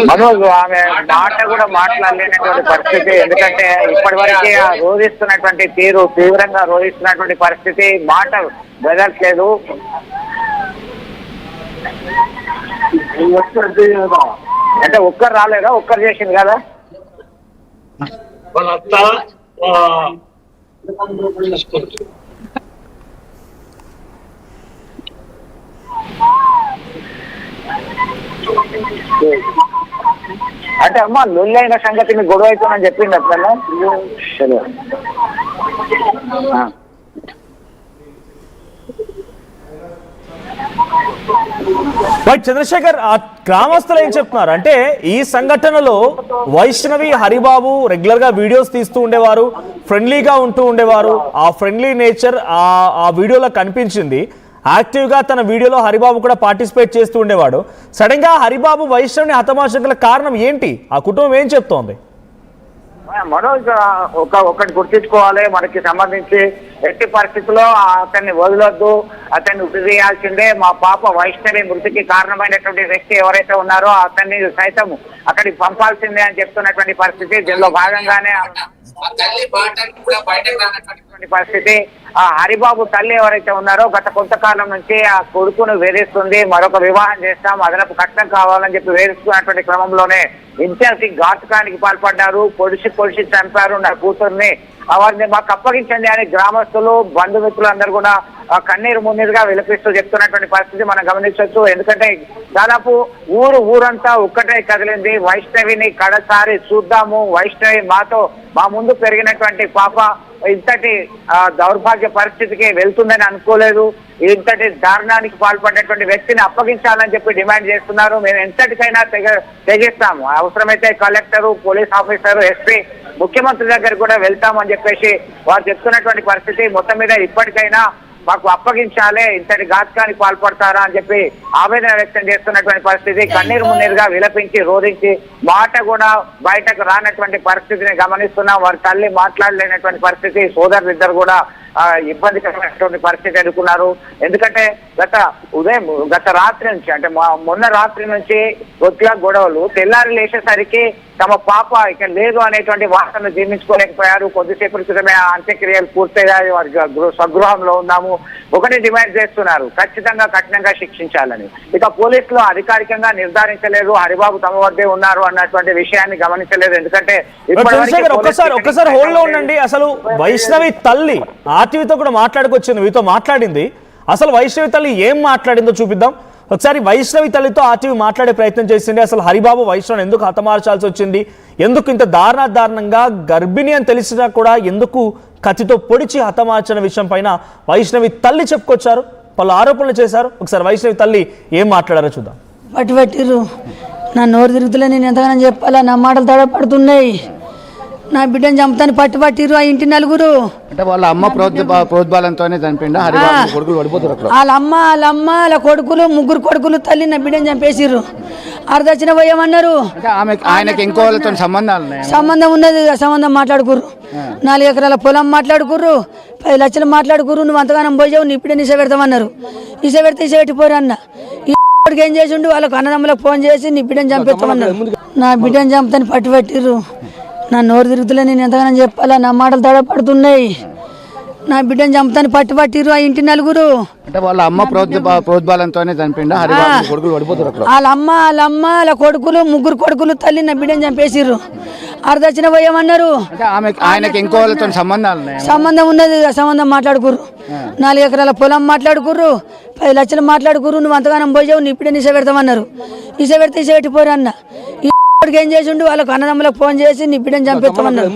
మనోజ్ ఆమె మాట కూడా మాట్లాడలేనటువంటి పరిస్థితి. ఎందుకంటే ఇప్పటి వరకే రోధిస్తున్నటువంటి తీరు, తీవ్రంగా రోధిస్తున్నటువంటి పరిస్థితి, మాట బెదట్లేదు. అంటే ఒక్కరు రాలేదా? ఒక్కరు చేసింది కదా వాళ్ళంతా. అంటే అమ్మ లొల్లి అయిన సంగతి మీకు గొడవ అవుతుందని చెప్పింది అట్లా. సరే చంద్రశేఖర్, ఆ గ్రామస్తులు ఏం చెప్తున్నారు అంటే ఈ సంఘటనలో వైష్ణవి, హరిబాబు రెగ్యులర్ గా వీడియోస్ తీస్తూ ఉండేవారు, ఫ్రెండ్లీగా ఉంటూ ఉండేవారు. ఆ ఫ్రెండ్లీ నేచర్ ఆ వీడియోలో కనిపించింది. యాక్టివ్ గా తన వీడియోలో హరిబాబు కూడా పార్టిసిపేట్ చేస్తూ ఉండేవాడు. సడన్ గా హరిబాబు వైష్ణవిని హతమార్చగల కారణం ఏంటి? ఆ కుటుంబం ఏం చెప్తోంది? మనోజ్ ఒకటి గుర్తించుకోవాలి, మనకి సంబంధించి ఎట్టి పరిస్థితుల్లో అతన్ని వదలొద్దు, అతన్ని ఉరి చేయాల్సిందే. మా పాప వైష్ణవి మృతికి కారణమైనటువంటి వ్యక్తి ఎవరైతే ఉన్నారో అతన్ని సైతం అక్కడికి పంపాల్సిందే అని చెప్తున్నటువంటి పరిస్థితి. దీనిలో భాగంగానే పరిస్థితి. ఆ హరిబాబు తల్లి ఎవరైతే ఉన్నారో గత కొంతకాలం నుంచి ఆ కొడుకును వేధిస్తుంది, మరొక వివాహం చేస్తాం, అదనపు కట్నం కావాలని చెప్పి వేధిస్తున్నటువంటి క్రమంలోనే ఇంటి ఘాతుకానికి పాల్పడ్డారు, పొడిచి చంపారు నా కూతుర్ని, వారిని మాకు అప్పగించండి అని గ్రామస్తులు, బంధుమిత్రులు అందరూ కూడా కన్నీరు మున్నీరుగా విలపిస్తూ చెప్తున్నటువంటి పరిస్థితి మనం గమనించవచ్చు. ఎందుకంటే దాదాపు ఊరంతా ఒక్కటే కదిలింది. వైష్ణవిని కడసారి చూద్దాము, వైష్ణవి మా ముందు పెరిగినటువంటి పాప ఇంతటి దౌర్భాగ్య పరిస్థితికి వెళ్తుందని అనుకోలేదు, ఇంతటి దారుణానికి పాల్పడినటువంటి వ్యక్తిని అప్పగించాలని చెప్పి డిమాండ్ చేస్తున్నారు. మేము ఎంతటికైనా తెగిస్తాము, అవసరమైతే కలెక్టరు, పోలీస్ ఆఫీసరు, ఎస్పీ, ముఖ్యమంత్రి దగ్గర కూడా వెళ్తామని చెప్పేసి వారు చెప్తున్నటువంటి పరిస్థితి. మొత్తం మీద ఇప్పటికైనా మాకు అప్పగించాలే, ఇంతటి ఘాతకానికి పాల్పడతారా అని చెప్పి ఆవేదన వ్యక్తం చేస్తున్నటువంటి పరిస్థితి. కన్నీరు మున్నీరుగా విలపించి రోధించి మాట కూడా బయటకు రానటువంటి పరిస్థితిని గమనిస్తున్నాం. వారి తల్లి మాట్లాడలేనటువంటి పరిస్థితి, సోదరులిద్దరు కూడా ఇబ్బందికరమైనటువంటి పరిస్థితి ఎదుర్కొన్నారు. ఎందుకంటే గత రాత్రి నుంచి, అంటే మొన్న రాత్రి నుంచి కొద్దిగా గొడవలు, తెల్లారి లేచేసరికి తమ పాప ఇక లేదు అనేటువంటి వార్తను జీర్ణించుకోలేకపోయారు. కొద్దిసేపు క్రితమే అంత్యక్రియలు పూర్తయ్యాయి, వారి స్వగృహంలో ఉన్నాము. ఒకటి డిమాండ్ చేస్తున్నారు, ఖచ్చితంగా కఠినంగా శిక్షించాలని. ఇక పోలీసులు అధికారికంగా నిర్ధారించలేదు హరిబాబు తమ వద్దే ఉన్నారు అన్నటువంటి విషయాన్ని గమనించలేదు. ఎందుకంటే ఒక్కసారి హోల్డ్ లో ఉండండి. అసలు వైష్ణవి తల్లి ఆర్టీవీతో కూడా మాట్లాడుకొచ్చింది, మీతో మాట్లాడింది. అసలు వైష్ణవి తల్లి ఏం మాట్లాడిందో చూపిద్దాం ఒకసారి. వైష్ణవి తల్లితో ఆర్టీవీ మాట్లాడే ప్రయత్నం చేసింది. అసలు హరిబాబు వైష్ణవిని ఎందుకు హతమార్చాల్సి వచ్చింది, ఎందుకు ఇంత దారుణంగా గర్భిణి అని తెలిసినా కూడా ఎందుకు కత్తితో పొడిచి హతమార్చిన విషయం పైన వైష్ణవి తల్లి చెప్పుకొచ్చారు, పలు ఆరోపణలు చేశారు. ఒకసారి వైష్ణవి తల్లి ఏం మాట్లాడారో చూద్దాం. పట్టిరు నా నోరు తిరుగుతులే, నేను ఎంతగానో చెప్పాలా, నా మాటలు తడపడుతున్నాయి. నా బిడ్డను చంపుతాను పట్టిరు ఆ ఇంటి నలుగురు. అంటే వాళ్ళ అమ్మ ప్రోద్బలంతోనే చనిపోయిందా? వాళ్ళ అమ్మ వాళ్ళ కొడుకులు, ముగ్గురు కొడుకులు తల్లి నా బిడ్డను చంపేసిర్రు. అర్ధచ్చిన పోయామన్నారు. ఆయనకి ఇంకో వాళ్ళతో సంబంధం ఉన్నది, సంబంధం మాట్లాడుకుర్రు. 4 ఎకరాల పొలం మాట్లాడుకుర్రు, 10 లక్షలు మాట్లాడుకుర్రు. నువ్వు అంతగానం పోయావు, నీ బిడ్డ నిశ పెడతామన్నారు. నిశ పెట్టిపోరు అన్న. ఇప్పటికి ఏం చేసిండు, వాళ్ళకు అన్నదమ్ములకు ఫోన్ చేసి నీ బిడ్డను చంపేస్తామన్నారు. నా బిడ్డను చంపుతాను పట్టిరు నా నోరు తిరుగుతులే, నేను ఎంతగానో చెప్పాలా, నా మాటలు తడపడుతున్నాయి. నా బిడ్డను చంపుతాను పట్టిరు ఆ ఇంటి నలుగురు. అంటే వాళ్ళ అమ్మ ప్రోద్బలంతోనే చనిపోయిందా? వాళ్ళ అమ్మ వాళ్ళ కొడుకులు, ముగ్గురు కొడుకులు తల్లి నా బిడ్డను చంపేసిర్రు. అర్ధచ్చిన పోయామన్నారు. ఆయనకి ఇంకో వాళ్ళతో సంబంధం ఉన్నది, సంబంధం మాట్లాడుకుర్రు. 4 ఎకరాల పొలం మాట్లాడుకుర్రు, 10 లక్షలు మాట్లాడుకుర్రు. నువ్వు అంతగానం పోయావు, నీ బిడ్డ నిశ పెడతామన్నారు. నిశ పెట్టిపోరు అన్న. ఇప్పటికి ఏం చేసిండు, వాళ్ళకు అన్నదమ్ములకు ఫోన్ చేసి నీ బిడ్డను చంపేస్తామన్నారు.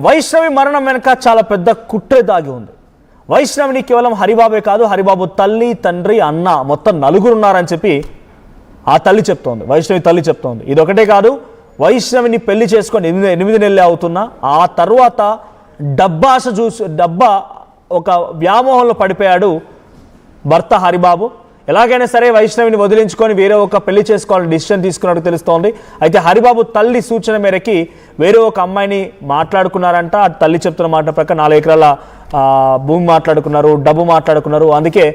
వైష్ణవి మరణం వెనక చాలా పెద్ద కుట్రే దాగి ఉంది. వైష్ణవిని కేవలం హరిబాబే కాదు, హరిబాబు తల్లి, తండ్రి, అన్న, మొత్తం 4 ఉన్నారని చెప్పి ఆ తల్లి చెప్తోంది, వైష్ణవి తల్లి చెప్తోంది. ఇది ఒకటే కాదు, వైష్ణవిని పెళ్లి చేసుకొని 8 నెలలే అవుతున్నా ఆ తర్వాత డబ్బా ఒక వ్యామోహంలో పడిపోయాడు భర్త హరిబాబు. ఎలాగైనా సరే వైష్ణవిని వదిలించుకొని వేరే ఒక పెళ్లి చేసుకోవాలని డిసిషన్ తీసుకున్నట్టు తెలుస్తోంది. అయితే హరిబాబు తల్లి సూచన మేరకి వేరే ఒక అమ్మాయిని మాట్లాడుకున్నారంట. ఆ తల్లి చెప్తున్న మాట ప్రకారం 4 ఎకరాల భూమి మాట్లాడుకున్నారు, డబ్బు మాట్లాడుకున్నారు. అందుకే